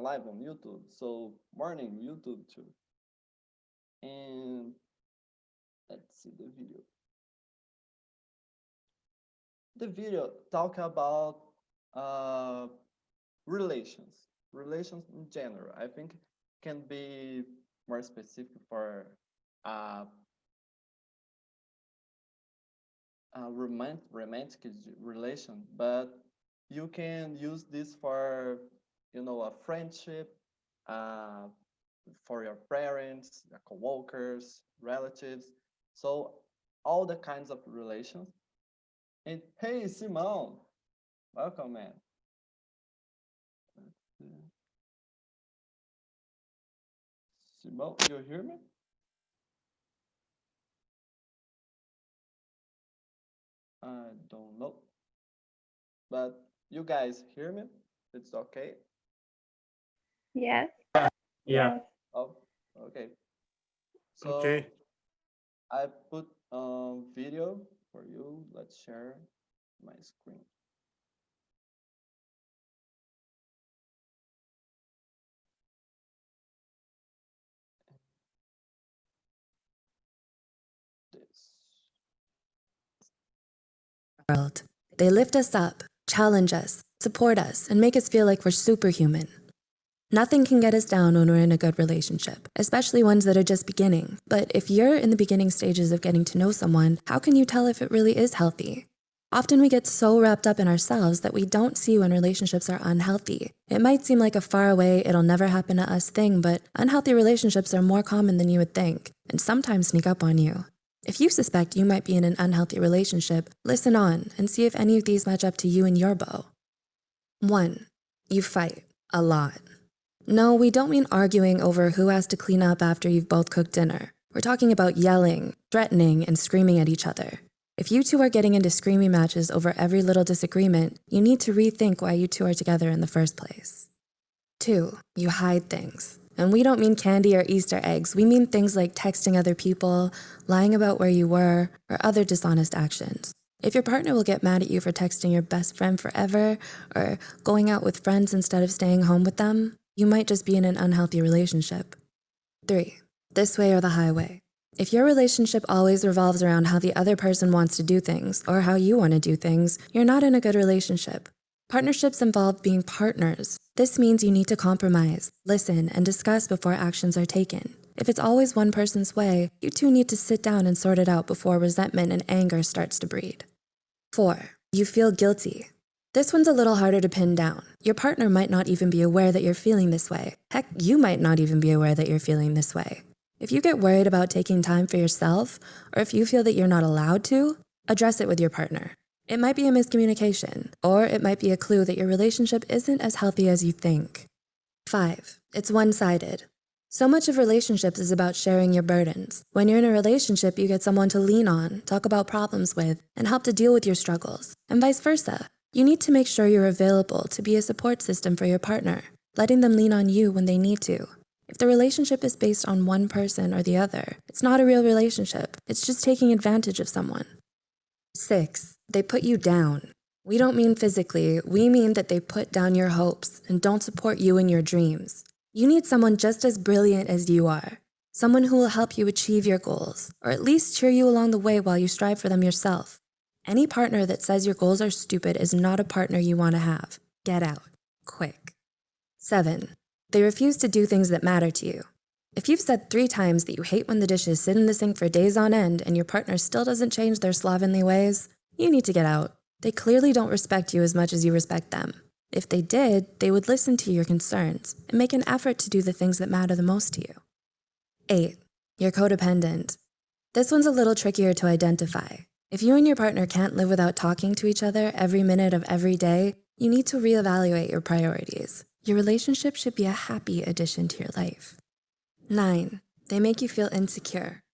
live on YouTube, so morning YouTube too. And let's see the video. The video talk about uh, relations in general. I think can be more specific for uh, a romantic relation, but you can use this for, a friendship, uh, for your parents, your coworkers, relatives. So all the kinds of relations. And hey, Simone, welcome, man. Simone, you hear me? I don't know, but you guys hear me? It's okay. Yes. Yeah. Oh, okay. So Okay. I put video for you. Let's share my screen. This. World. They lift us up, challenge us, support us, and make us feel like we're superhuman. Nothing can get us down when we're in a good relationship, especially ones that are just beginning. But if you're in the beginning stages of getting to know someone, how can you tell if it really is healthy? Often we get so wrapped up in ourselves that we don't see when relationships are unhealthy. It might seem like a far away, it'll never happen to us thing, but unhealthy relationships are more common than you would think, and sometimes sneak up on you. If you suspect you might be in an unhealthy relationship, listen on and see if any of these match up to you and your beau. 1. You fight a lot. No, we don't mean arguing over who has to clean up after you've both cooked dinner. We're talking about yelling, threatening, and screaming at each other. If you two are getting into screaming matches over every little disagreement, you need to rethink why you two are together in the first place. 2. You hide things. And we don't mean candy or Easter eggs. We mean things like texting other people, lying about where you were, or other dishonest actions. If your partner will get mad at you for texting your best friend forever, or going out with friends instead of staying home with them, you might just be in an unhealthy relationship. 3. This way or the highway. If your relationship always revolves around how the other person wants to do things, or how you want to do things, you're not in a good relationship. Partnerships involve being partners. This means you need to compromise, listen, and discuss before actions are taken. If it's always one person's way, you two need to sit down and sort it out before resentment and anger starts to breed. 4. You feel guilty. This one's a little harder to pin down. Your partner might not even be aware that you're feeling this way. Heck, you might not even be aware that you're feeling this way. If you get worried about taking time for yourself, or if you feel that you're not allowed to, address it with your partner. It might be a miscommunication, or it might be a clue that your relationship isn't as healthy as you think. 5. It's one-sided. So much of relationships is about sharing your burdens. When you're in a relationship, you get someone to lean on, talk about problems with, and help to deal with your struggles, and vice versa. You need to make sure you're available to be a support system for your partner, letting them lean on you when they need to. If the relationship is based on one person or the other, it's not a real relationship. It's just taking advantage of someone. 6. They put you down. We don't mean physically, we mean that they put down your hopes and don't support you in your dreams. You need someone just as brilliant as you are. Someone who will help you achieve your goals, or at least cheer you along the way while you strive for them yourself. Any partner that says your goals are stupid is not a partner you want to have. Get out, quick. 7. They refuse to do things that matter to you. If you've said 3 times that you hate when the dishes sit in the sink for days on end and your partner still doesn't change their slovenly ways, you need to get out. They clearly don't respect you as much as you respect them. If they did, they would listen to your concerns and make an effort to do the things that matter the most to you. 8. You're codependent. This one's a little trickier to identify. If you and your partner can't live without talking to each other every minute of every day, you need to reevaluate your priorities. Your relationship should be a happy addition to your life. 9. They make you feel insecure.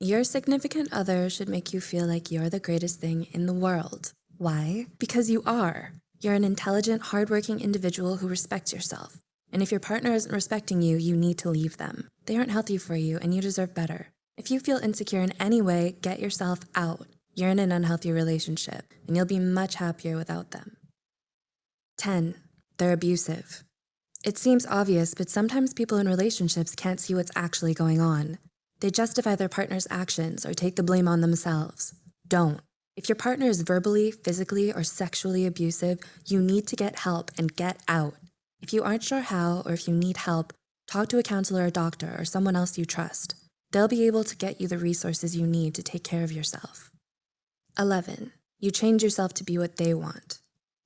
Your significant other should make you feel like you're the greatest thing in the world. Why? Because you are. You're an intelligent, hardworking individual who respects yourself. And if your partner isn't respecting you, you need to leave them. They aren't healthy for you and you deserve better. If you feel insecure in any way, get yourself out. You're in an unhealthy relationship and you'll be much happier without them. 10. They're abusive. It seems obvious, but sometimes people in relationships can't see what's actually going on. They justify their partner's actions or take the blame on themselves. Don't. If your partner is verbally, physically, or sexually abusive, you need to get help and get out. If you aren't sure how, or if you need help, talk to a counselor or doctor or someone else you trust. They'll be able to get you the resources you need to take care of yourself. 11. You change yourself to be what they want.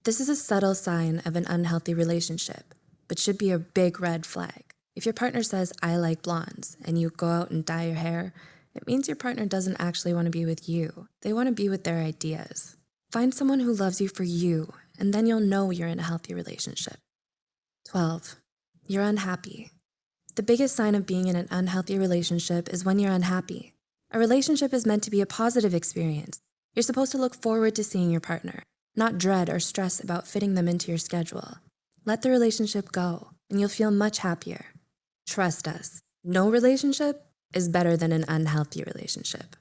This is a subtle sign of an unhealthy relationship, but should be a big red flag. If your partner says, "I like blondes," and you go out and dye your hair, it means your partner doesn't actually want to be with you. They want to be with their ideas. Find someone who loves you for you, and then you'll know you're in a healthy relationship. 12. You're unhappy. The biggest sign of being in an unhealthy relationship is when you're unhappy. A relationship is meant to be a positive experience. You're supposed to look forward to seeing your partner, not dread or stress about fitting them into your schedule. Let the relationship go, and you'll feel much happier. Trust us, no relationship is better than an unhealthy relationship.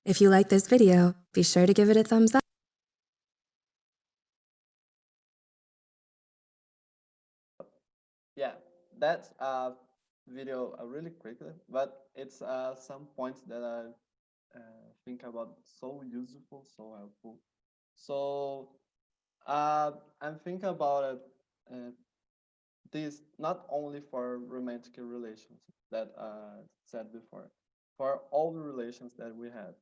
If you like this video, be sure to give it a thumbs up. Yeah, that's a video really quickly, but it's some points that I think about so useful, so helpful. So I'm thinking about it. This not only for romantic relations that said before, for all the relations that we have,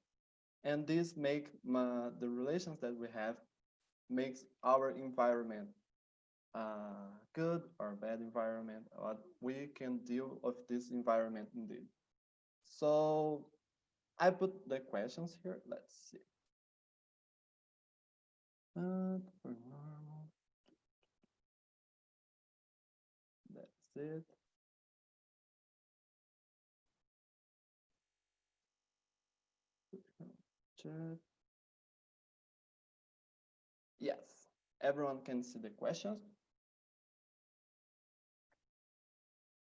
and this make the relations that we have makes our environment good or bad environment, or we can deal with this environment indeed. So I put the questions here. Let's see. For normal, that's it. Chat. Yes, everyone can see the questions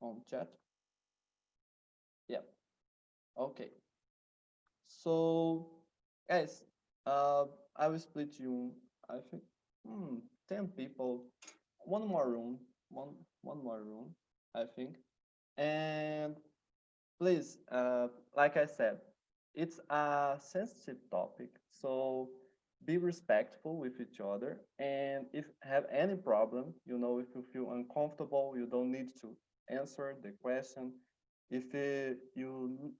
on chat. Yeah. Okay. So, guys, I will split you. I think 10 people, one more room, one more room. I think, and please, like I said, it's a sensitive topic, so be respectful with each other. And if have any problem, if you feel uncomfortable, you don't need to answer the question. If you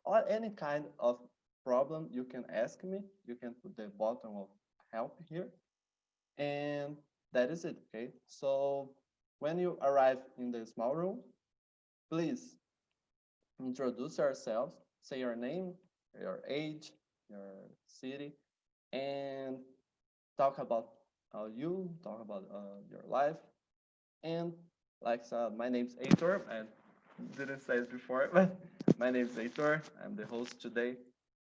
or any kind of problem, you can ask me. You can put the button of help here, and that is it. Okay. So when you arrive in the small room, please introduce yourselves, say your name, your age, your city, and talk about you, talk about your life. And like my name's Aitor. I didn't say it before, but my name's Aitor. I'm the host today.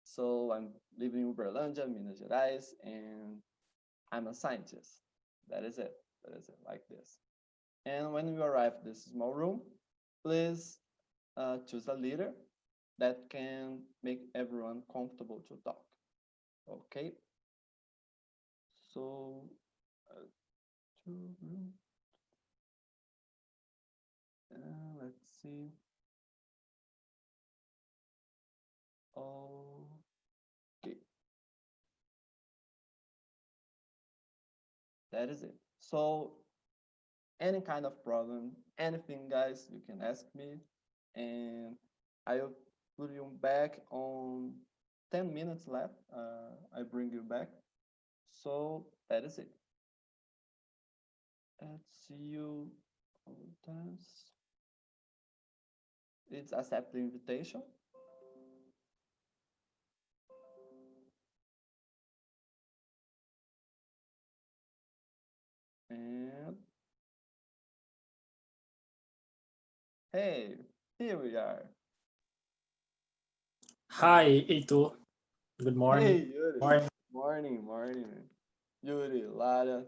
So I'm living in Uberlândia, Minas Gerais, and I'm a scientist. That is it. That is it, like this. And when you arrive this small room, please choose a leader that can make everyone comfortable to talk. Okay. So, uh, let's see. Okay, that is it. So, any kind of problem, anything, guys, you can ask me, and I'll put you back on 10 minutes left. I bring you back. So, that is it. Let's see you all the times. It's accept the invitation. And hey, here we are. Hi, Ito. Good morning. Hey, Yuri. Morning. Morning, morning. Yuri, Lara,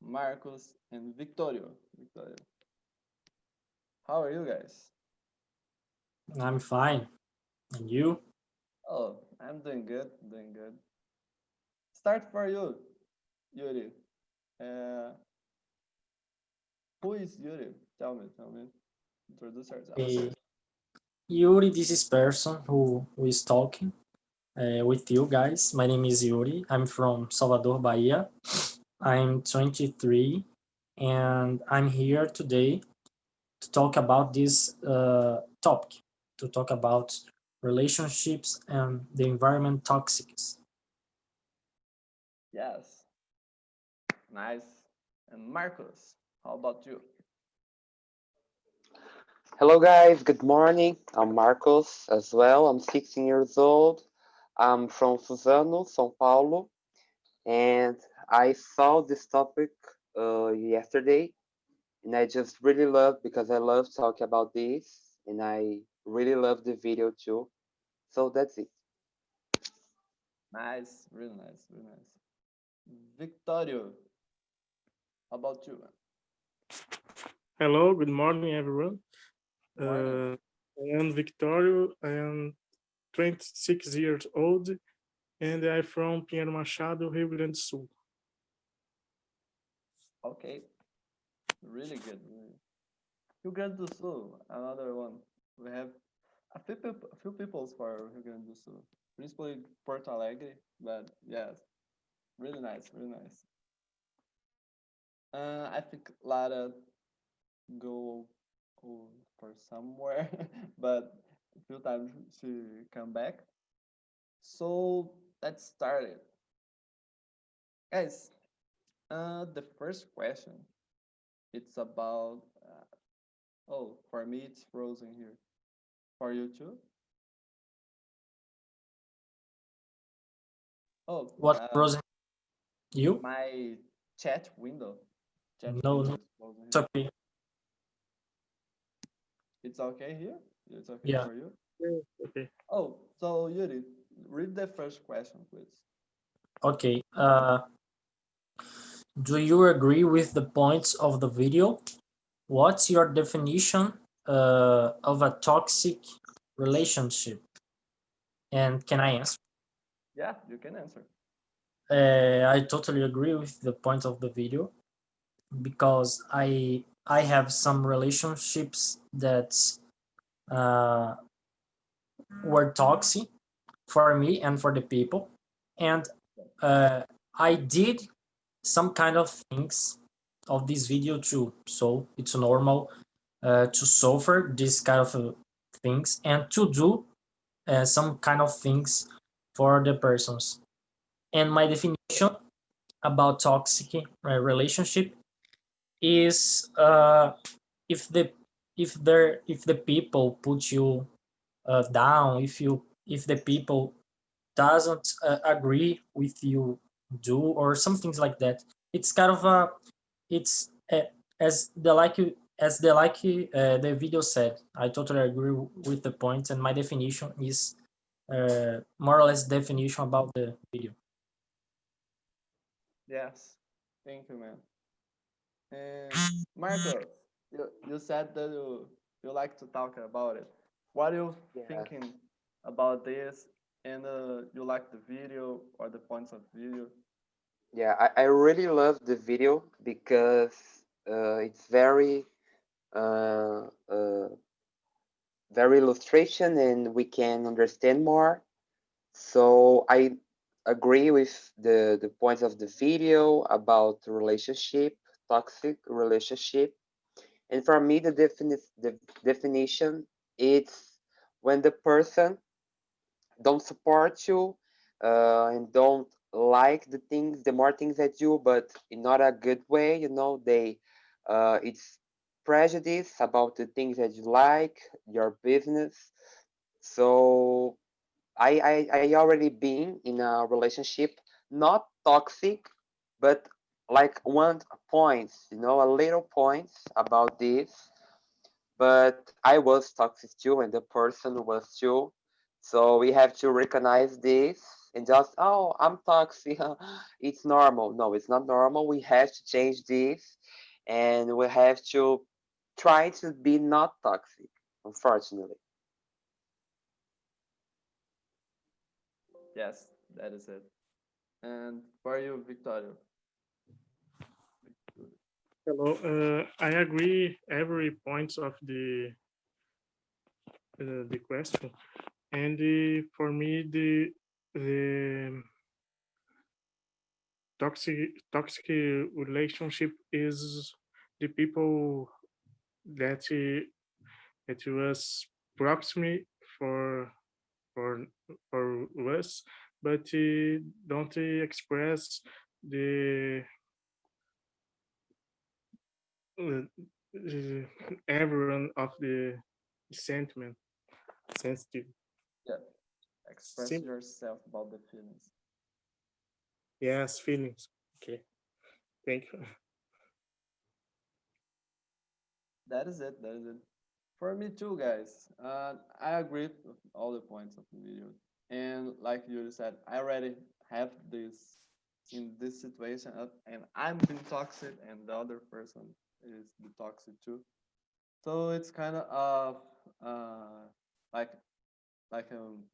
Marcos, and Victorio. Victorio. How are you guys? I'm fine. And you? Oh, I'm doing good, doing good. Start for you, Yuri. Uh, who is Yuri? Tell me. Introduce yourself. Yuri, this is person who is talking with you guys. My name is Yuri. I'm from Salvador, Bahia. I'm 23, and I'm here today to talk about this topic, to talk about relationships and the environment toxics. Yes. Nice. And Marcos, how about you? Hello, guys. Good morning. I'm Marcos as well. I'm 16 years old. I'm from Suzano, São Paulo, and I saw this topic yesterday, and I just really love because I love talking about this, and I really love the video too. So that's it. Nice. Really nice. Really nice. Victorio, how about you? Hello, good morning, everyone. Morning. I am Victorio. I am 26 years old, and I'm from Pinheiro Machado, Rio Grande do Sul. Okay. Really good. Rio Grande do Sul, another one. We have a few peoples for Rio Grande do Sul, principally Porto Alegre, but yes, really nice, really nice. I think Lara go for somewhere, but a few times she come back. So let's start it, guys. The first question, it's about. Oh, for me it's frozen here. For you too. Oh, What pros you? my chat window. Chat No, window no, is frozen it's here. okay. It's okay here? It's okay Yeah. for you? Okay. Oh, so Yuri, read the first question, please. Okay. Do you agree with the points of the video? What's your definition of a toxic relationship? And can I answer? Yeah, you can answer. I totally agree with the point of the video because I have some relationships that uh, were toxic for me and for the people, and I did some kind of things of this video too. So it's normal to suffer this kind of things and to do some kind of things for the persons. And my definition about toxic relationship is if the people put you down, if the people doesn't agree with you do or some things like that. It's kind of a it's as the like the video said. I totally agree with the point, and my definition is more or less definition about the video. Yes. Thank you, man. And Marcos, you said that you like to talk about it. What are you Yeah. thinking about this? And you like the video or the points of video? Yeah, I really love the video because it's uh, uh, very illustration and we can understand more. So I agree with the points of the video about relationship, toxic relationship. And for me, the definition it's when the person don't support you and don't like the more things that you, but in not a good way. You know, it's prejudice about the things that you like, your business. So I already been in a relationship, not toxic, but like one points, you know, a little points about this. But I was toxic too, and the person was too. So we have to recognize this and just, oh, I'm toxic. It's normal. No, it's not normal. We have to change this, and we have to try to be not toxic. Unfortunately. Yes, that is it. And for you, Victoria. Hello. I agree every point of the question, and for me the toxic relationship is the people that that was proximate for for for us, but don't express the uh, everyone of the sentiment sensitive. Yeah, express Sim- yourself about the feelings. yes, feelings. Okay, thank you. That is it. That is it. For me too, guys. I agree with all the points of the video. And like you said, I already have this in this situation, and I'm being toxic, and the other person is the toxic too. So it's kind of like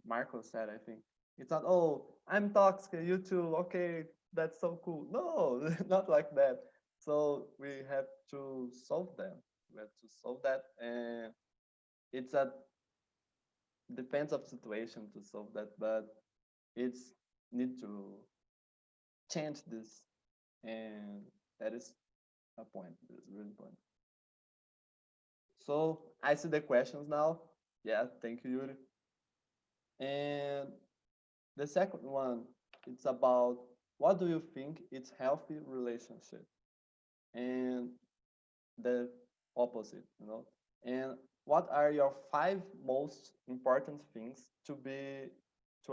Marco said. I think it's not. Oh, I'm toxic. You too. Okay, that's so cool. No, not like that. So we have to solve them. We have to solve that, and it's a depends of situation to solve that, but it's need to change this, and that is a point. It's really important. So I see the questions now. Yeah, thank you, Yuri. And the second one, it's about what do you think it's healthy relationship, and the opposite, and what are your five most important things to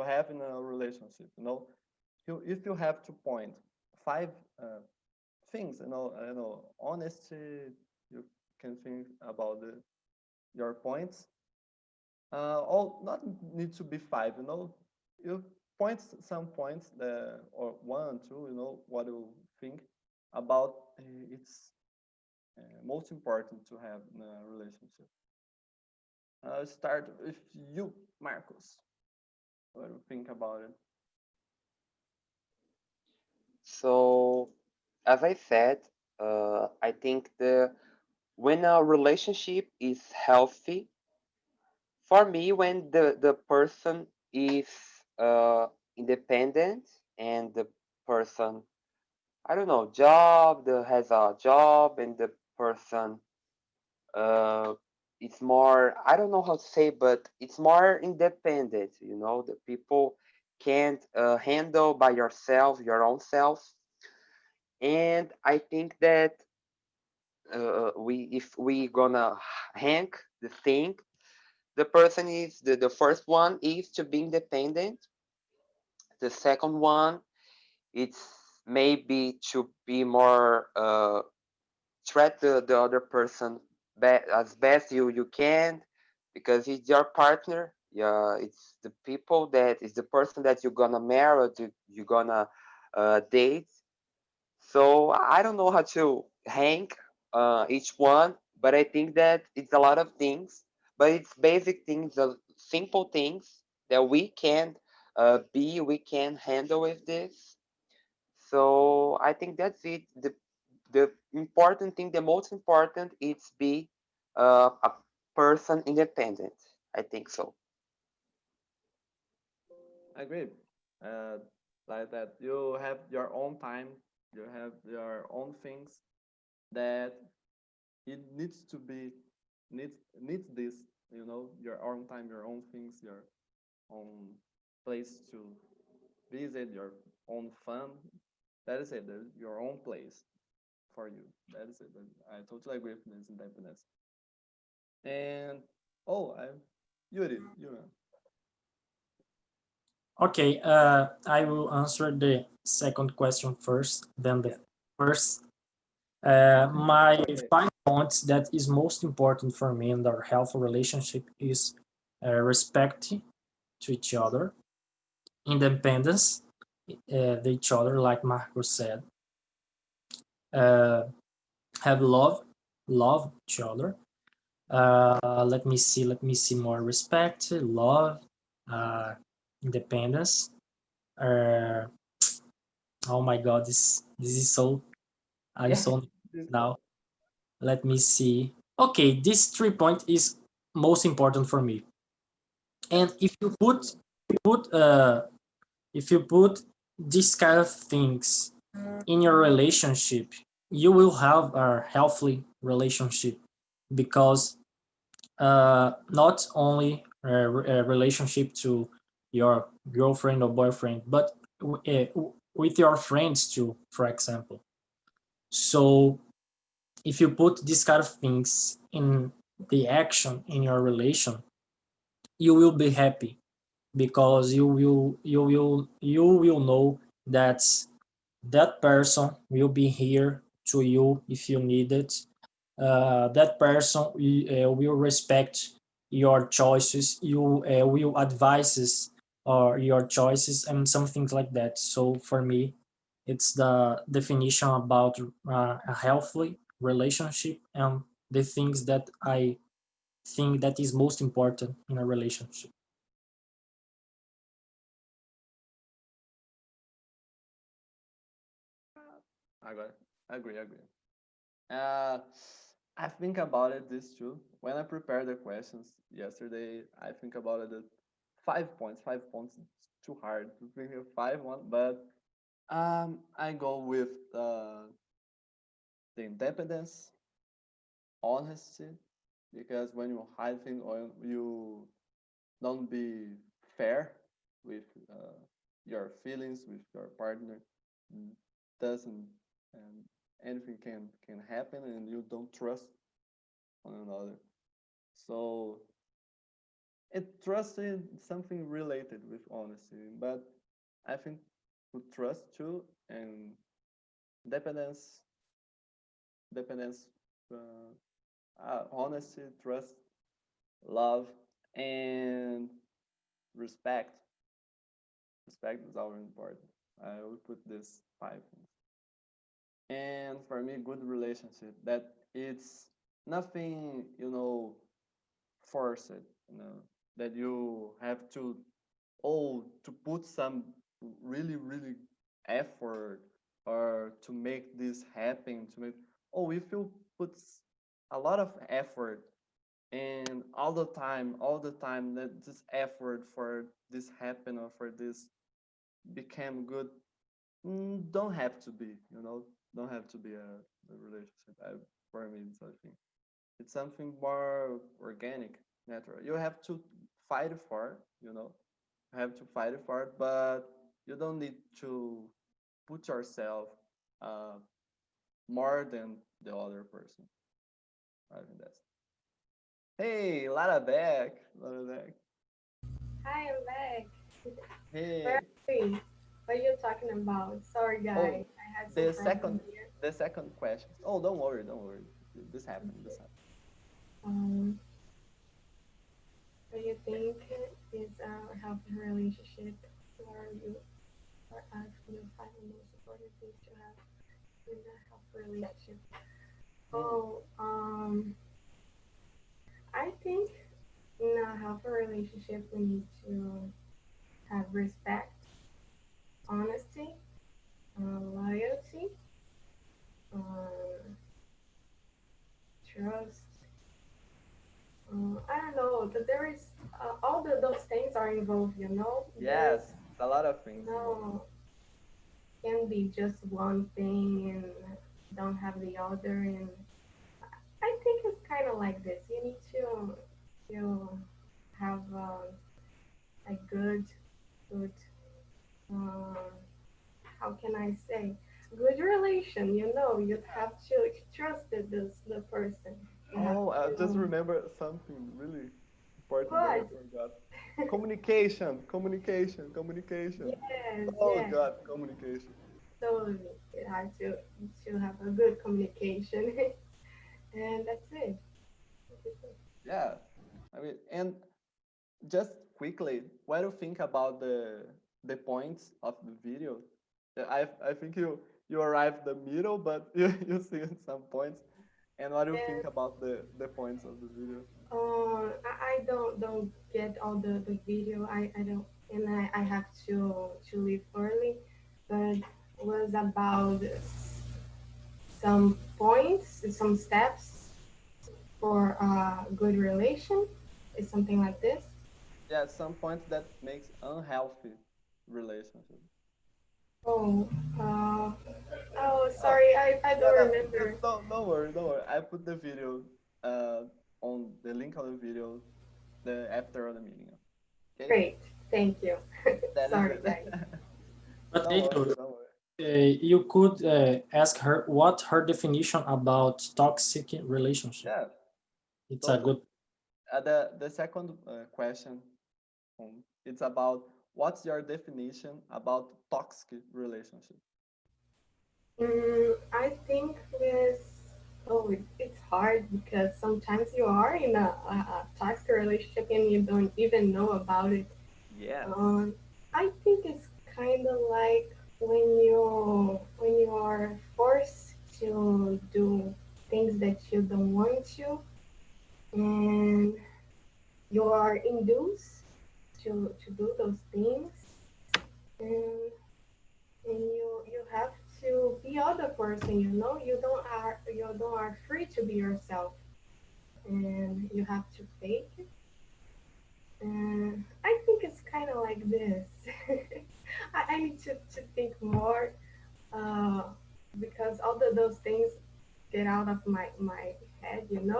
have in a relationship, if you have to point five things, I know honesty, you can think about your points, all not need to be five, you point some points that, or one, two, what you think about it's most important to have in a relationship. Start with you, Marcos. What do you think about it? So, as I said, I think when a relationship is healthy, for me, when the person is uh, independent and the person, I don't know, has a job, and the person uh, it's more, I don't know how to say, but it's more independent. The people can't handle by yourself, your own self. And I think that if we gonna hang the thing, the person is the first one is to be independent. The second one, it's maybe to be more treat the other person as best you can, because it's your partner. Yeah, it's the people that is the person that you're gonna marry, you're gonna date. So I don't know how to rank each one, but I think that it's a lot of things, but it's basic things, simple things that we can we can handle with this. So I think that's it. The important thing, the most important, is be a person independent. I think so. I agree. Uh, like that, you have your own time, you have your own things that it needs to be needs this, your own time, your own things, your own place to visit, your own fun. That is it. Your own place for you. That is it. I totally agree with this independence. And oh, Yuri, Okay, I will answer the second question first, then the first. My okay. 5 points that is most important for me in our healthy relationship is respect to each other, independence each other, like Marco said, uh, have love each other. Let me see more respect, love, uh, independence. Uh, oh my God, this is so I'm Yeah, so this, now. let me see. Okay, this 3 point is most important for me. And if you put if you put this kind of things in your relationship, you will have a healthy relationship, because not only a relationship to your girlfriend or boyfriend, but with your friends too, for example. So if you put these kind of things in the action in your relation, you will be happy, because you will know that that person will be here to you if you need it. That person will respect your choices. You will advises or your choices and some things like that. So for me, it's the definition about a healthy relationship and the things that I think that is most important in a relationship. I got it. I agree. I agree. Uh, I think about it this too. When I prepared the questions yesterday, I think about it at 5 points. 5 points is too hard to think of one, but I go with the independence, honesty, because when you hide things or you don't be fair with your feelings with your partner, doesn't and anything can happen and you don't trust one another. So it trust is something related with honesty, but I think to trust too and dependence, dependence, honesty, trust, love, and respect. Respect is our important. I will put this five things. And for me, good relationship that it's nothing, forced, that you have to to put some really effort or to make this happen, to make if you put a lot of effort and all the time that this effort for this happen or for this became good, don't have to be, don't have to be a relationship. For me, it's something. It's something more organic, natural. You have to fight for it, have to fight for it, but you don't need to put yourself uh, more than the other person. I think that's. Hey, Lara back, Lara back. Hi, I'm back. Where Hey. are we? What are you talking about? Sorry, Oh, guys. I had some the problem second, here. the second question. Oh, don't worry, don't worry. This happened. This happened. Um, what do you think is a healthy relationship? Or you are actually five the most important things to have in a healthy relationship? Mm. Oh, I think in a healthy relationship we need to have respect, honesty, loyalty, um, trust. I don't know, but there is those things are involved. There is Yes, a lot of things involved. no can be just one thing and don't have the other. And I think it's kind of like this. You need to have a good um, how can I say good relation. You have to trust the person. You have Oh, I just to remember something really important that I what? forgot. Communication, communication, communication. Yes, Oh yes. God, communication. So you have to have a good communication, and that's it. Yeah, I mean, and just quickly, what do you think about the points of the video? I think you arrived the middle, but you see some points. And what do you think And about the points of the video? I don't get all the video. I don't, and I have to leave early, but was about some points, some steps for a good relation. Is something like this? Yeah, some points that makes unhealthy relationship. Oh, uh, oh, Oh, sorry, I yeah, don't no, remember. just don't worry, don't worry. I put the video uh on the link of the video the after the meeting. Okay, Great, thank you. that is Sorry, it. guys. But Don't worry, Heitor, don't worry. you could ask her what her definition about toxic relationship. Yeah, It's a totally. good. The second question, it's about what's your definition about toxic relationship? I think this. Oh, it's hard because sometimes you are in a toxic relationship and you don't even know about it. Yes. Um, I think it's kind of like when you are forced to do things that you don't want to, and you are induced to do those things, and you have to be other person. You don't are free to be yourself, and you have to fake it. And I think it's kind of like this. I need to think more, uh, because all of those things get out of my head. And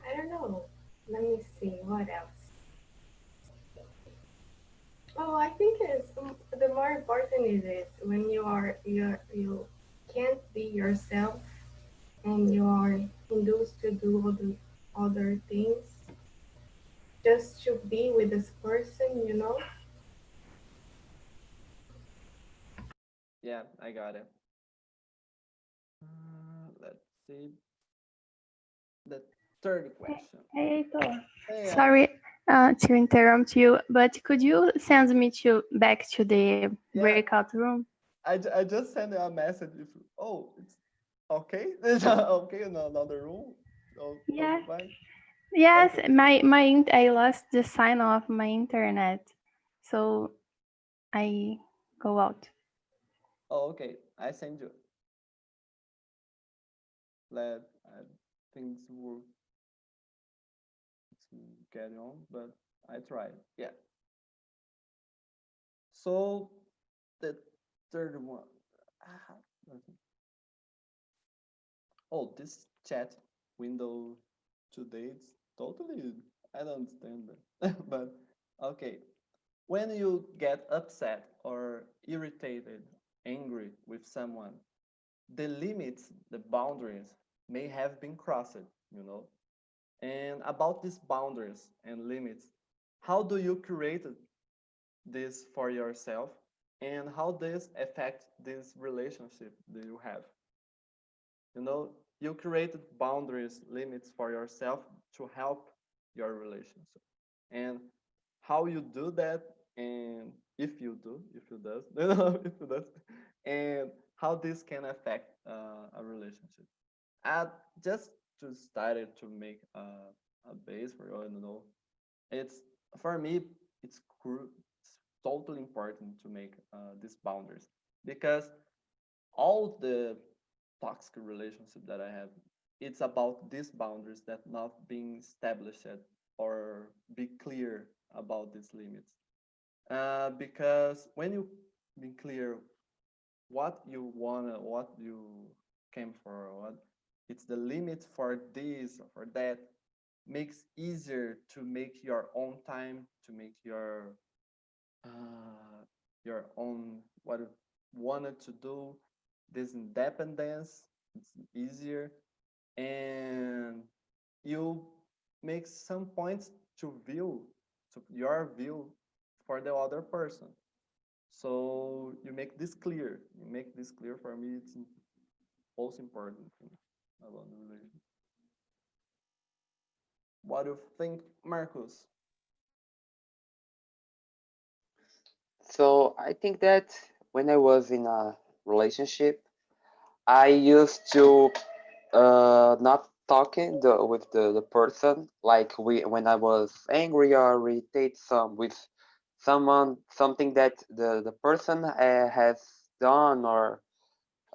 I don't know. Let me see what else. Oh, I think it's the more important it is when you can't be yourself and you are induced to do other things just to be with this person. Yeah, I got it. Let's see the third question. Hey, Heitor. Hey, Sorry to interrupt you, but could you send me back to the yeah, breakout room? I just sent a message. If oh, it's okay. It's okay in another room. Oh, Yeah. okay, fine. Yes, Okay. I lost the sign of my internet, so I go out. Oh, okay. I send you. Let things will get on, but I tried. Yeah. So the third one. Ah, okay. Oh, this chat window today it's totally I don't understand that. But okay. When you get upset or irritated, angry with someone, the limits, the boundaries may have been crossed. And about these boundaries and limits, how do you create this for yourself and how this affect this relationship that you have? You created boundaries, limits for yourself to help your relationship. And how you do that, and if you do, if you does, if you does, and how this can affect a relationship. And just to start it to make a base for you, I don't know. It's for me, it's totally important to make these boundaries because all the toxic relationship that I have, it's about these boundaries that not being established or be clear about these limits. Because when you be clear what you want, what you came for, what it's the limit for this or for that, makes easier to make your own time, to make your own what you wanted to do. This independence, it's easier, and you make some points to your view for the other person. So you make this clear. You make this clear for me. It's most important thing about the relationship. What do you think, Marcus? So I think that when I was in a relationship, I used to not talking with the person like when I was angry or irritated with someone, something that the person has done or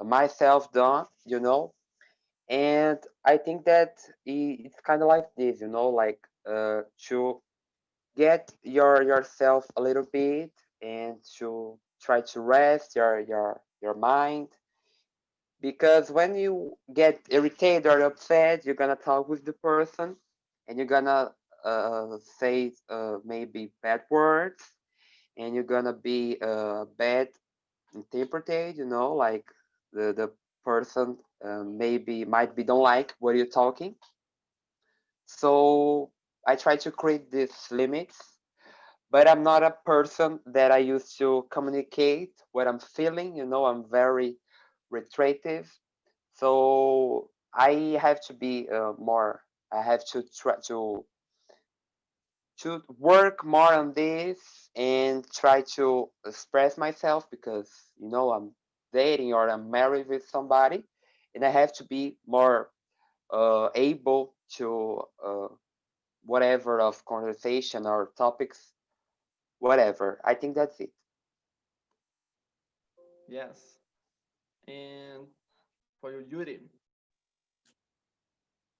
myself done, and I think that it's kind of like this, like to get yourself a little bit and to try to rest your mind, because when you get irritated or upset, you're gonna talk with the person and you're gonna say maybe bad words, and you're gonna be bad interpreted, like the person maybe might be don't like what you're talking. So I try to create these limits, but I'm not a person that I used to communicate what I'm feeling. I'm very retractive, so I have to be more. I have to try to work more on this and try to express myself, because I'm dating or I'm married with somebody, and I have to be more able to whatever of conversation or topics, whatever. I think that's it. Yes. And for your Yuri.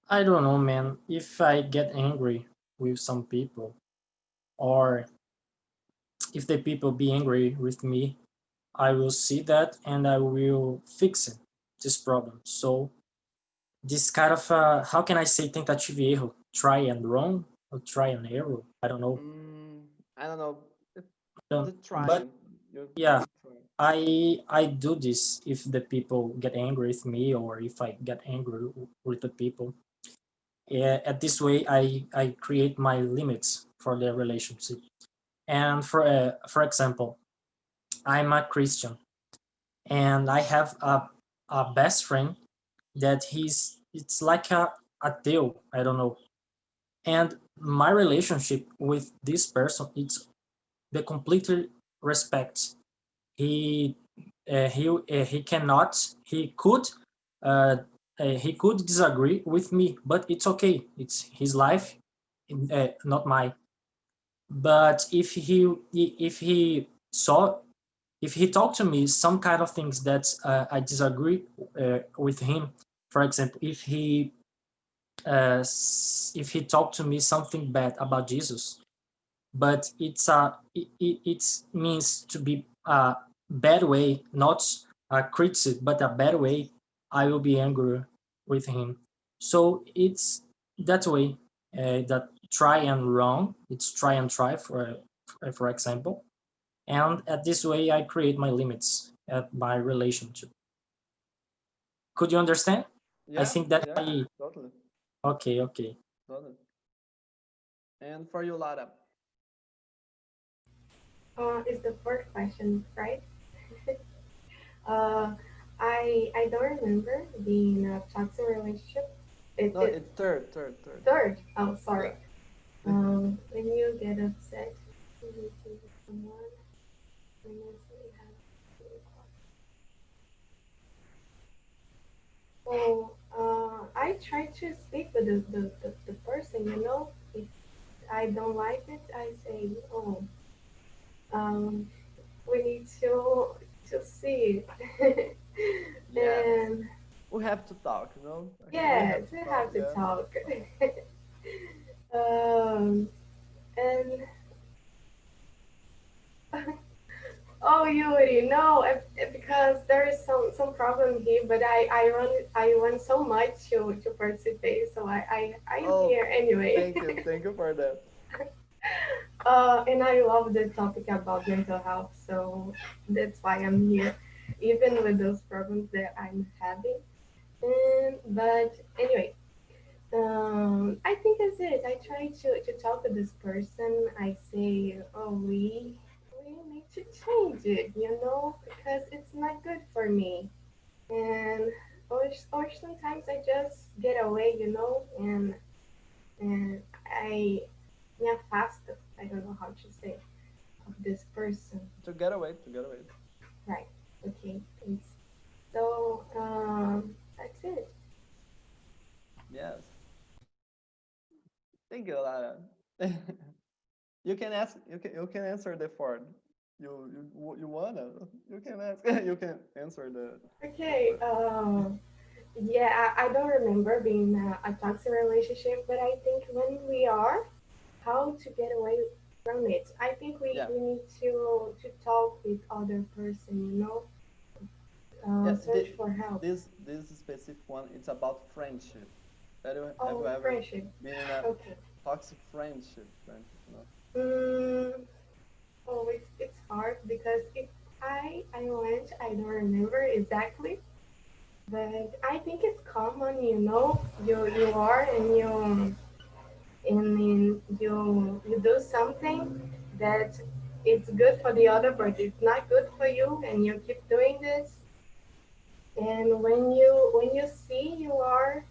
I don't know, man. If I get angry with some people, or if the people be angry with me, I will see that and I will fix it, this problem. So this kind of how can I say tentative e erro, try and wrong or try and error. I don't know. I don't know. The But trying. You yeah, try. I do this if the people get angry with me or if I get angry with the people. Yeah, at this way, I create my limits for the relationship. And for example, I'm a Christian and I have a best friend that it's like a deal. I don't know. And my relationship with this person, it's the completely respect. He he cannot uh, he could disagree with me, but it's okay. It's his life, not mine. But if he talked to me some kind of things that I disagree with him, for example, if he talked to me something bad about Jesus, but it means to be a bad way, not a criticism, but a bad way, I will be angry with him. So it's that way, that try and wrong. It's try and try for example, and at this way I create my limits at my relationship. Could you understand? I Yeah, think that yeah, I totally. okay. Totally. And for you, Lara. Is the fourth question, right? uh, I don't remember being in a toxic relationship. No, It it's third. third. Oh, sorry. Yeah. When you get upset with someone, when you say you have. Well, I try to speak with the person. If I don't like it, I say, oh, um, we need to see. Yes. And We have to talk, we yes, have to we talk, have to yeah. talk. um, and oh, Yuri, no, because there is some problem here, but I want so much to participate, so I am Oh, here anyway. thank you for that. And I love the topic about mental health, so that's why I'm here, even with those problems that I'm having. But anyway, I think that's it. I try to talk to this person. I say, oh, we need to change it, because it's not good for me. And or sometimes I just get away, and I yeah fast. I don't know how to say of this person. To get away. Right. Okay. Thanks. So that's it. Yes. Thank you, Lara. You can answer the fourth. you wanna you can ask you can answer the Okay. question. Yeah, I don't remember being a toxic relationship, but I think when we are, how to get away from it. I think Yeah, we need to talk with other person, yeah. search for help. This specific one, it's about friendship. Have you Oh, ever friendship. been in a Okay. toxic friendship? Mm, oh, it's hard because if I went, I don't remember exactly, but I think it's common, you are and you do something that it's good for the other, but it's not good for you, and you keep doing this. And when you see you are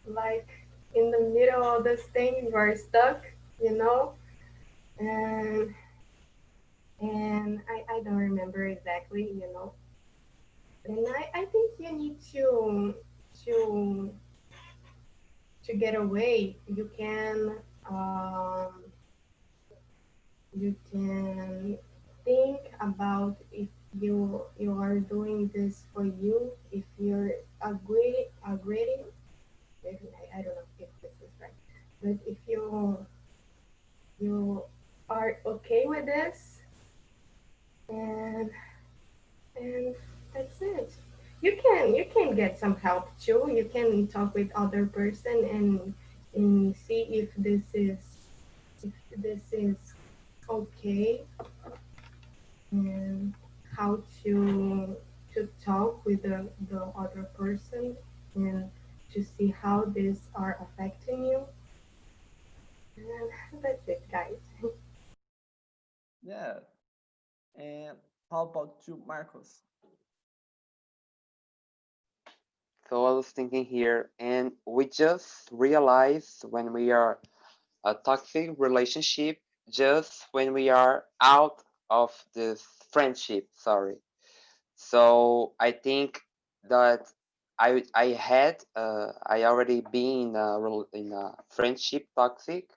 like in the middle of this thing, you are stuck, you know, and I don't remember exactly, And I think you need to to get away. You can think about if you are doing this for you, if you're agreeing. I don't know if this is right, but if you are okay with this, and and that's it. You can get some help too. You can talk with other person and see if this is okay, and how to talk with the other person, and to see how these are affecting you. And that's it, guys. Yeah. And how about you, Marcos? So I was thinking here, and we just realize when we are a toxic relationship, just when we are out of this friendship. Sorry. So I think that I already been in a friendship toxic,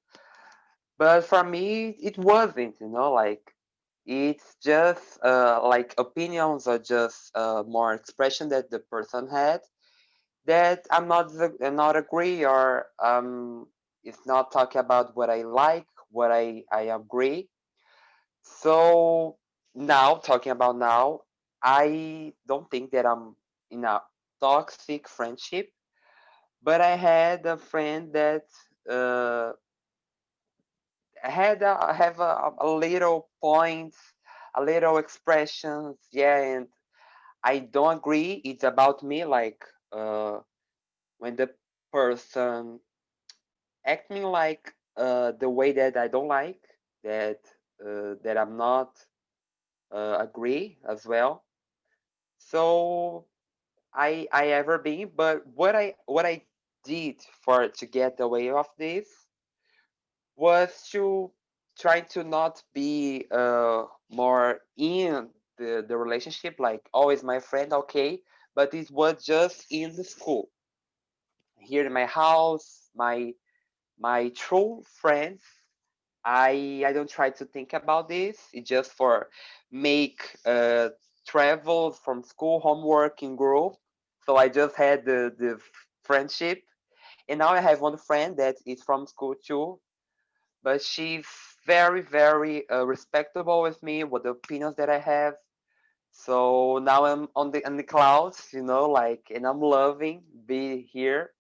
but for me it wasn't. Like it's just like opinions or just more expression that the person had that I'm not agree, or it's not talking about what I like, what I agree. So now, talking about now, I don't think that I'm in a toxic friendship, but I had a friend that uh, have a little points, a little expressions, yeah, and I don't agree. It's about me, like when the person acting like the way that I don't like, that that I'm not agree as well. So I ever been, but what I did for to get away of this was to try to not be more in the relationship, like always my friend, okay, but it was just in the school, here in my house, my true friends. I don't try to think about this. It's just for make travel from school, homework in group. So I just had the friendship, and now I have one friend that is from school too, but she's very very respectable with me, with the opinions that I have. So now I'm on the clouds, like, and I'm loving be here.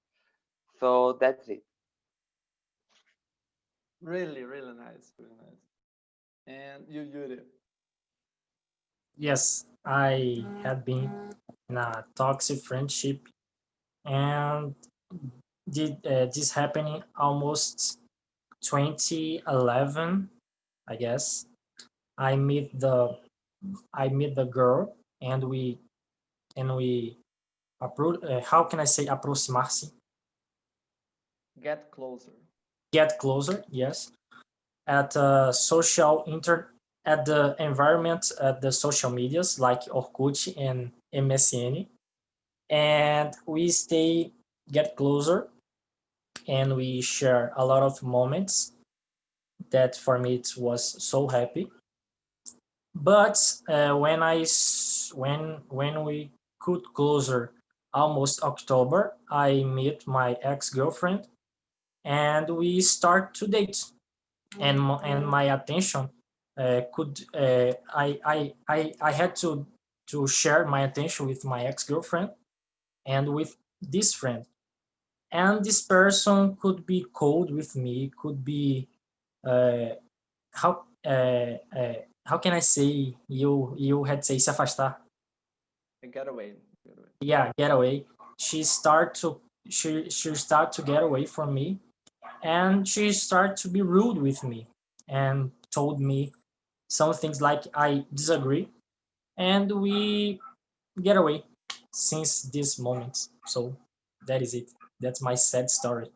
So that's it. Really, really nice, really nice. And you, Yuri. Yes, I had been in a toxic friendship, and did this happening almost 2011, I guess. I meet the I meet the girl, and we how can I say aproximar-se? Get closer. Get closer, yes. At social inter at the environment at the social medias like Orkut and MSN, and we stay get closer, and we share a lot of moments that for me it was so happy. But when we could closer almost October, I met my ex-girlfriend and we start to date. And and my attention could I had to share my attention with my ex-girlfriend and with this friend. And this person could be cold with me, could be uh, how uh, uh, how can I say, you had say se afastar. Get away. Get away. Yeah, get away. She start to get away from me, and she start to be rude with me and told me some things like I disagree, and we get away since this moment. So that is it. That's my sad story.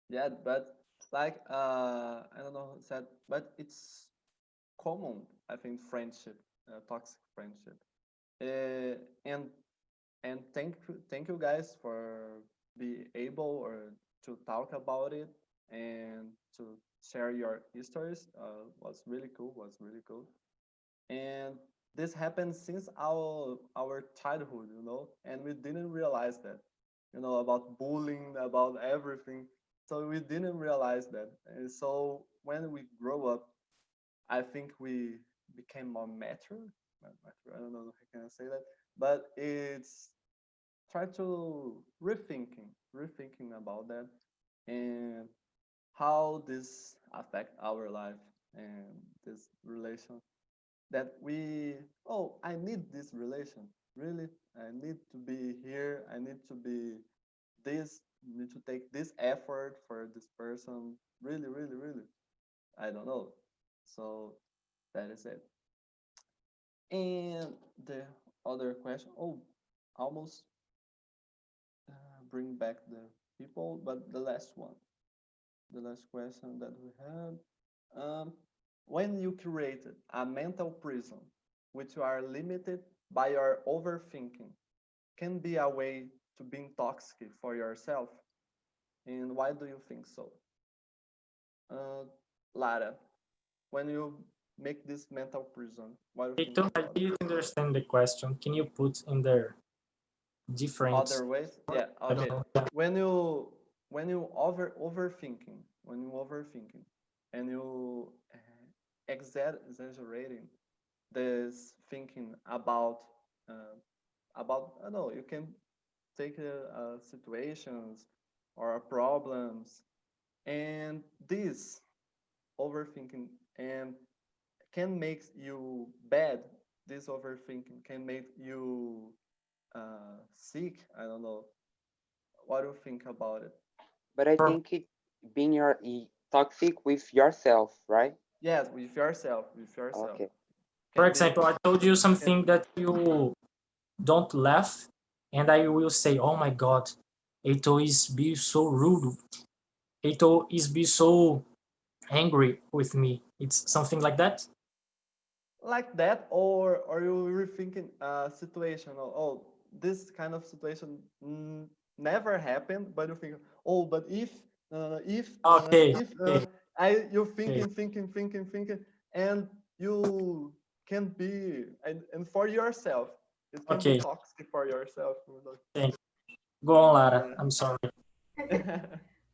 Yeah, but like I don't know how to say, but it's common. I think friendship, toxic friendship, and thank you guys for be able or to talk about it and to share your histories. Was really cool. Was really cool. And this happened since our childhood, and we didn't realize that, about bullying, about everything. So we didn't realize that. And so when we grow up, I think we became more mature. I don't know if I can say that, but it's try to rethinking about that and how this affect our life and this relation that we, oh, I need this relation, really, I need to be here, I need to be this, need to take this effort for this person, really, really, really, I don't know. So that is it. And the other question, oh, almost bring back the people, but the last one, the last question that we had. Um, when you created a mental prison, which you are limited by your overthinking, can be a way to being toxic for yourself. And why do you think so? Uh, Lara, when you make this mental prison, what do you think I about it? didn't understand the question. Can you put in there different? Other ways? Yeah, I don't okay. know. When you overthinking, when you overthinking, and you exaggerating this thinking uh, about, I don't know, you can take situations or problems, and this overthinking and can make you bad. This overthinking can make you sick. I don't know. What do you think about it? But I For, think it being toxic with yourself, right? Yes, with yourself, with yourself. Okay. for Can be example, I told you can something that you don't laugh, and I will say, "Oh my God, Eito is be so rude. Eito is be so angry with me." It's something like that. like that, or you rethinking a situation. Oh, this kind of situation never happened, but you think, oh, but Okay, if okay, I you okay, thinking, and you can be, and for yourself, it can be okay. toxic for yourself. Thank Go on, Lara. Yeah. I'm sorry.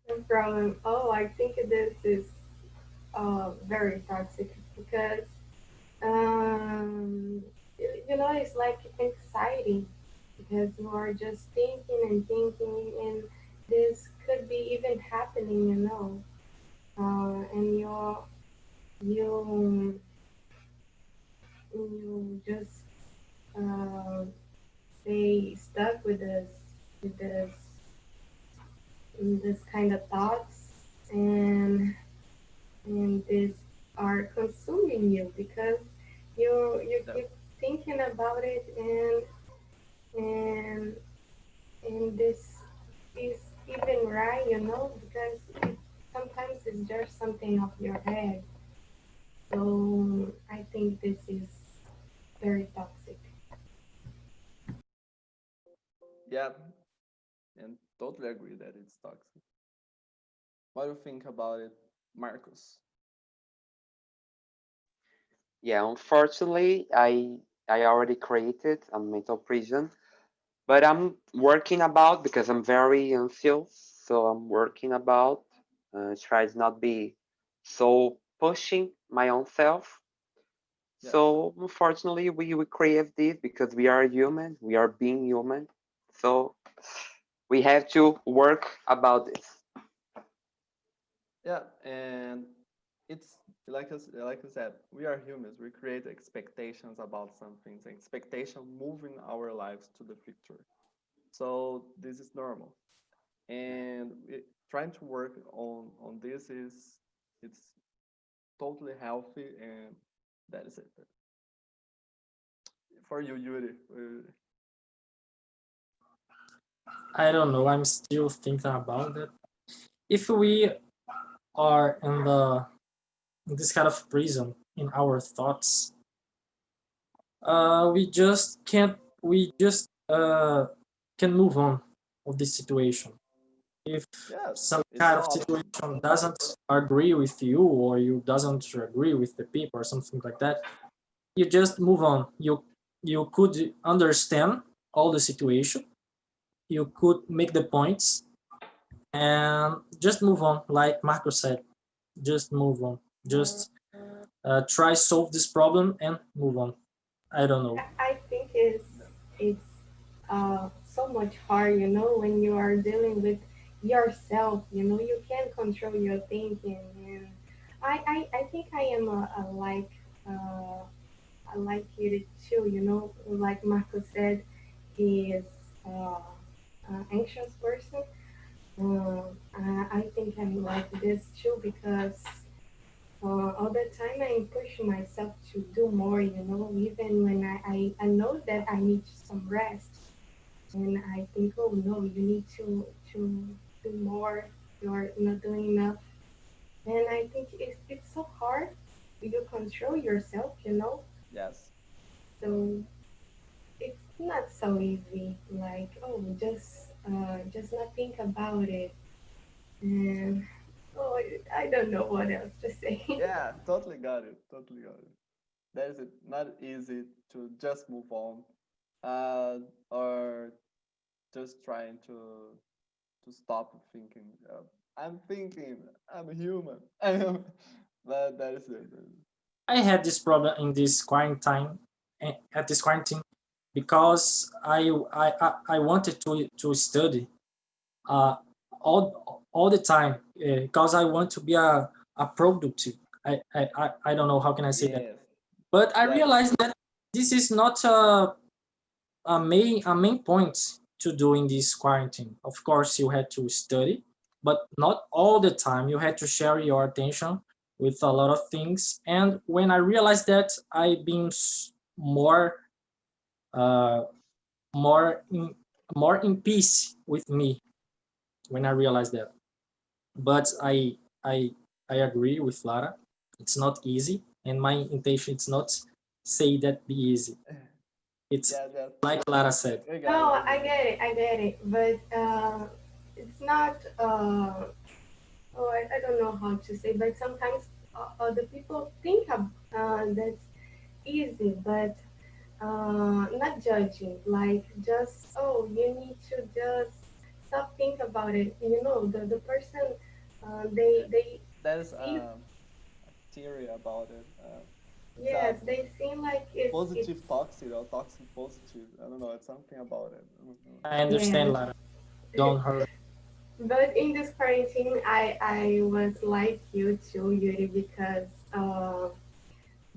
No problem. Oh, I think this is very toxic because it's like exciting because you are just thinking and thinking, and this could be even happening, and you you just uh, stay stuck with this kind of thoughts, and this are consuming you because you Yeah. keep thinking about it, and and this is even right, because sometimes it's just something off your head. So I think this is very toxic. Yeah, and totally agree that it's toxic. What do you think about it, Marcus? Yeah, unfortunately, I already created a mental prison, but I'm working about because I'm very anxious. So I'm working about try to not be so pushing my own self. Yes. So unfortunately, we create this because we are human. We are being human. So we have to work about this. Yeah, and it's like I said, we are humans. We create expectations about some things. Expectation moving our lives to the future. So this is normal, and trying to work on this is it's totally healthy, and that is it for you, Yuri. I don't know. I'm still thinking about it. If we are in this kind of prison in our thoughts, we just can't. We just can move on of this situation. If Yes, some it's an kind of option. situation doesn't agree with you, or you doesn't agree with the people or something like that, you just move on. You could understand all the situation, you could make the points, and just move on. Like Marco said, just move on. Just try solve this problem and move on. I don't know. I think it's so much hard, when you are dealing with yourself. You can't control your thinking, and I think I am uh, I like it too. Like Marco said, he is anxious person. I think I'm like this too because all the time I'm pushing myself to do more, even when I know that I need some rest. And I think, oh no, you need to do more. You're not doing enough. And I think it's so hard. You control yourself, Yes. so it's not so easy. Like, oh, just not think about it. And oh, I don't know what else to say. Yeah, totally got it. Totally got it. That is it. Not easy to just move on, or just trying to stop thinking. I'm thinking. I'm human. But that is it. I had this problem in this quarantine, at this quarantine, because I wanted to study uh, all the time, because I want to be a productive. I don't know how can I say that, Yes. but I Yes. realized that this is not a main point to do in this quarantine. Of course, you had to study, but not all the time. You had to share your attention with a lot of things. And when I realized that, I've been more uh, more in more in peace with me when I realized that. But I agree with Lara. It's not easy, and my intention is not say that be easy. It's Yes. Yes. like Lara said. We got it. No, We got it. I get it, but it's not. Oh, I don't know how to say, but sometimes other people think that's easy, but not judging. Like just, oh, you need to just stop think about it. The person they There's see. a theory about it. It's a Yes, they seem like it's positive toxic or toxic positive. I don't know. It's something about it. I don't know. I understand, yes. Lara. Don't hurry. But in this quarantine, I was like you too, Yuri, because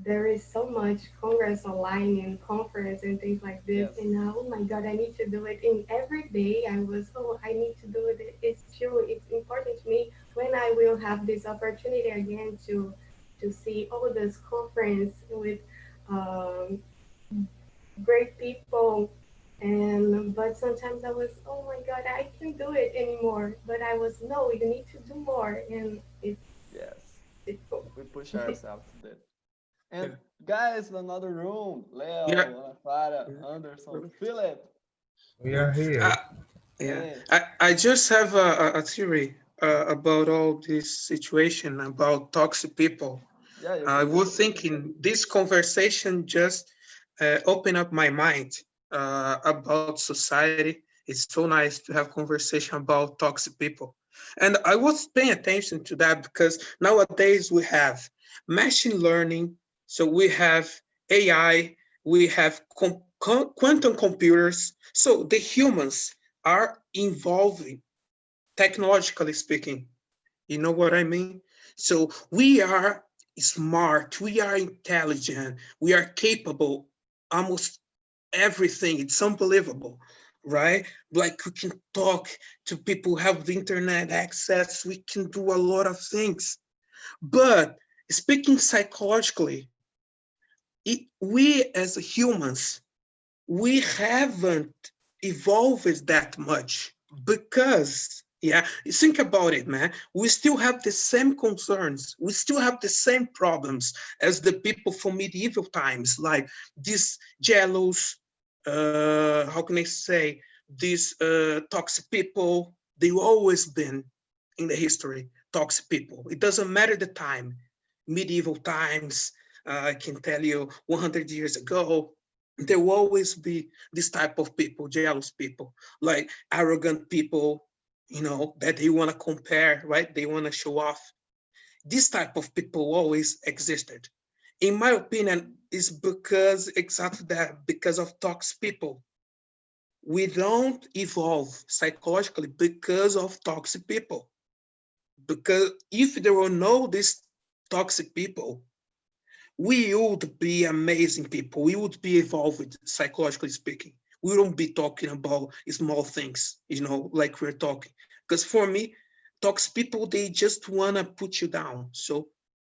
there is so much congress online and conference and things like this. Yes. And now, oh my God, I need to do it. And every day I was, oh, I need to do it. It's true. It's important to me when I will have this opportunity again to see all this conference with um, great people. And but sometimes I was, oh my God, I can't do it anymore. But I was, no, you need to do more, and Yes. it's cool. We push ourselves to that. And guys, in another room, Yeah, Leo, Ana Clara, Anderson, Philip. We are uh, here. yeah. Hey, I just have a theory about all this situation about toxic people. Yeah, you I can was continue. thinking this conversation just opened up my mind about society. It's so nice to have conversation about toxic people. And I was paying attention to that because nowadays we have machine learning, so we have AI, we have quantum computers. So the humans are evolving, technologically speaking. You know what I mean? So we are smart, we are intelligent, we are capable, almost everything. It's unbelievable, right? Like we can talk to people, have the internet access, we can do a lot of things. But speaking psychologically, we as humans, we haven't evolved that much because think about it, man, we still have the same concerns, we still have the same problems as the people from medieval times, like these jealous, how can I say, these toxic people. They've always been in the history toxic people. It doesn't matter the time, medieval times, I can tell you 100 years ago, there will always be this type of people, jealous people, like arrogant people, that they want to compare, right? They want to show off. This type of people always existed. In my opinion, is because exactly that, because of toxic people. We don't evolve psychologically because of toxic people. Because if there were no these toxic people, we would be amazing people. We would be evolved psychologically speaking. We wouldn't be talking about small things, like we're talking. Because for me, toxic people, they just wanna put you down. So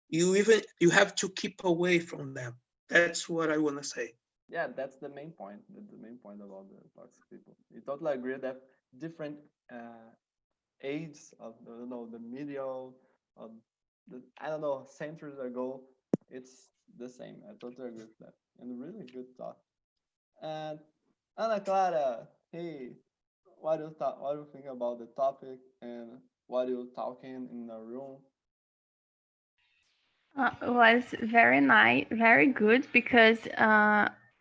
you have to keep away from them. That's what I wanna say. Yeah, that's the main point. That's the main point about the toxic people. You totally agree that different uh, ages of the medial, of I don't know, centuries ago, it's the same. I totally agree with that. And really good talk. And Ana Clara, hey, what do you think about the topic and what are you talking in the room? Was very nice, very good because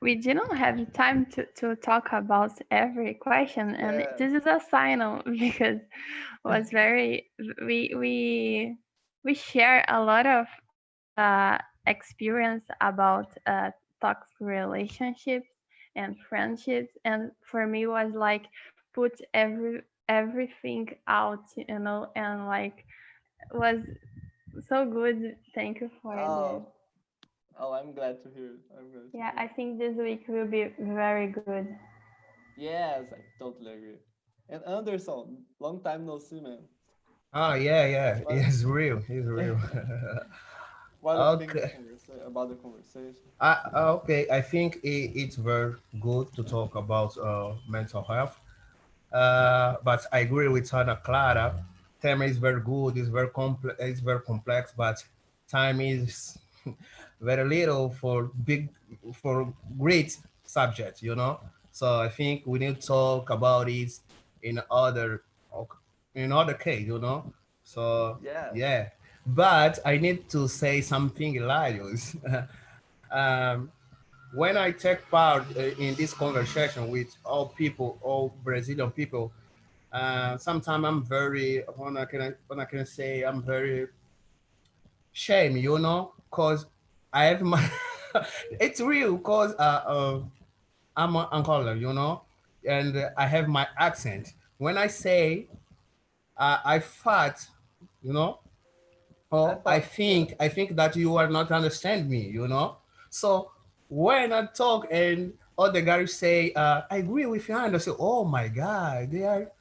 we didn't have time to talk about every question, and Yeah. this is a signal because was very we share a lot of experience about toxic relationships and friendships, and for me was like put everything out, and like was so good. Thank you for this. Oh, oh, I'm glad to hear it. I'm glad to Yeah, hear I it. think this week will be very good. Yes, I totally agree. And Anderson, long time no see, man. Oh yeah, yeah. What It's real. It's real. what do you think Okay. about the conversation? Okay. I think it's very good to talk about mental health. But I agree with Ana Clara. Tema is very good. It's very complex. It's very complex, but time is very little for great subject. So I think we need to talk about it in other case. So Yes. yeah. But I need to say something hilarious. um, when I take part in this conversation with all Brazilian people, sometimes I'm very, when I can say I'm very shame, cause I have my, it's real, cause I'm an Angola, and I have my accent. When I say I fought, you know, I oh, I thought, yeah. think I think that you are not understand me. So when I talk and other guys say, I agree with you, and I say, oh my God, they are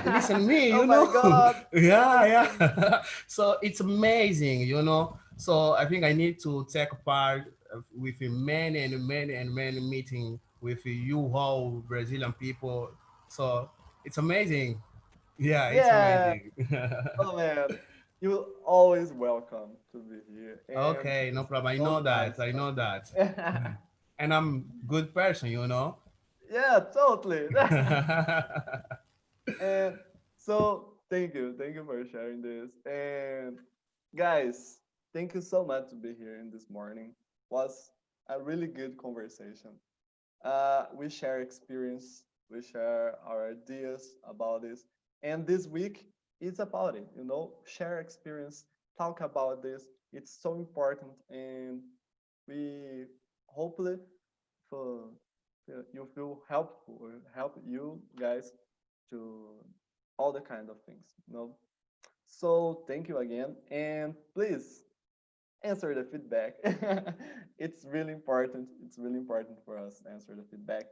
listen to me, Oh my God, yeah, listen. yeah. So it's amazing. So I think I need to take part with a many meeting with you all Brazilian people. So it's amazing. Yeah, it's Yeah. amazing. Oh man, you're always welcome to be here, and Okay, no it's problem. I so know nice that. I know talking. that. And I'm good person. Yeah, totally. And so thank you for sharing this. And guys, thank you so much to be here in this morning. Was a really good conversation. We share experience, we share our ideas about this, and this week is about it. Share experience, talk about this. It's so important, and we hopefully for you feel helpful or help you guys to all the kind of things. So thank you again, and please answer the feedback. It's really important. It's really important for us to answer the feedback.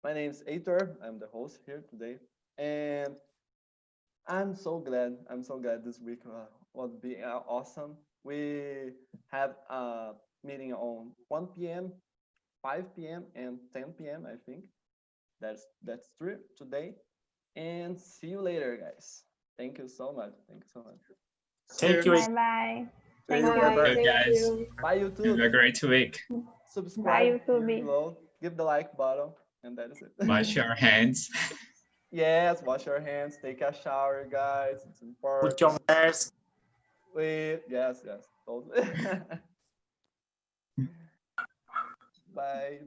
My name is Aitor. I'm the host here today, and I'm so glad. I'm so glad this week will be awesome. We have a meeting on 1 p.m., 5 p.m., and 10 p.m. I think that's true today. And see you later, guys. Thank you so much. Thank you so much. Thank you. Bye bye. Thank you. Bye. Remember, Thank guys. you. bye Have a YouTube. great week. Bye Subscribe here YouTube. below. Give the like button, and that is it. Wash your hands. Yes, wash your hands. Take a shower, guys. It's Put your important. mask. Wait, yes, totally. Bye.